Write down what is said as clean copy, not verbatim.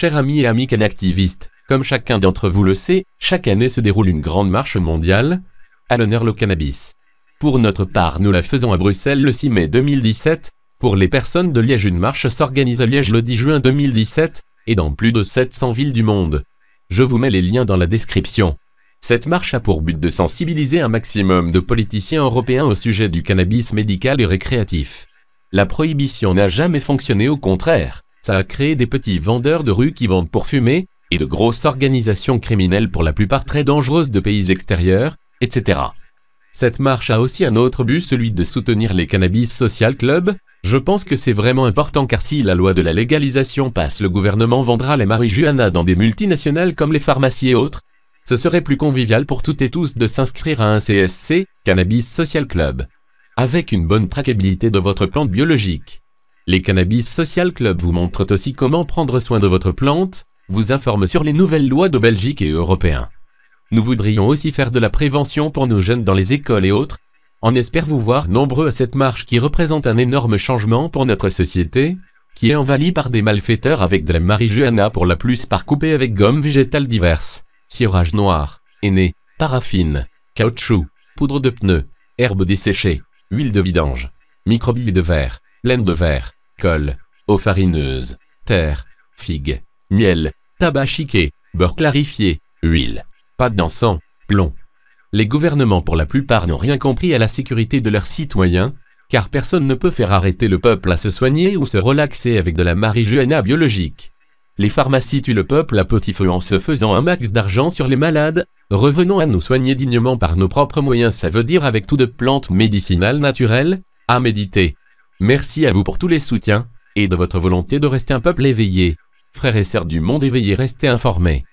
chers amis et amis canactivistes, comme chacun d'entre vous le sait, chaque année se déroule une grande marche mondiale à l'honneur le cannabis. Pour notre part, nous la faisons à Bruxelles le 6 mai 2017. Pour les personnes de Liège, une marche s'organise à Liège le 10 juin 2017, et dans plus de 700 villes du monde. Je vous mets les liens dans la description. Cette marche a pour but de sensibiliser un maximum de politiciens européens au sujet du cannabis médical et récréatif. La prohibition n'a jamais fonctionné, au contraire, ça a créé des petits vendeurs de rue qui vendent pour fumer, et de grosses organisations criminelles pour la plupart très dangereuses de pays extérieurs, etc. Cette marche a aussi un autre but, celui de soutenir les Cannabis Social Club. Je pense que c'est vraiment important, car si la loi de la légalisation passe, le gouvernement vendra les marijuana dans des multinationales comme les pharmacies et autres. Ce serait plus convivial pour toutes et tous de s'inscrire à un CSC, Cannabis Social Club, avec une bonne traçabilité de votre plante biologique. Les Cannabis Social Club vous montrent aussi comment prendre soin de votre plante, vous informent sur les nouvelles lois de Belgique et européens. Nous voudrions aussi faire de la prévention pour nos jeunes dans les écoles et autres. On espère vous voir nombreux à cette marche qui représente un énorme changement pour notre société, qui est envahie par des malfaiteurs avec de la marijuana pour la plupart coupée avec gomme végétale diverses, cirage noir, henné, paraffine, caoutchouc, poudre de pneus, herbes desséchées, huile de vidange, microbilles de verre, laine de verre, colle, eau farineuse, terre, figue, miel, tabac chiqué, beurre clarifié, huile, pâte d'encens, plomb. Les gouvernements pour la plupart n'ont rien compris à la sécurité de leurs citoyens, car personne ne peut faire arrêter le peuple à se soigner ou se relaxer avec de la marijuana biologique. Les pharmacies tuent le peuple à petit feu en se faisant un max d'argent sur les malades. Revenons à nous soigner dignement par nos propres moyens, ça veut dire avec tout de plantes médicinales naturelles, à méditer. Merci à vous pour tous les soutiens, et de votre volonté de rester un peuple éveillé. Frères et sœurs du monde éveillé, restez informés.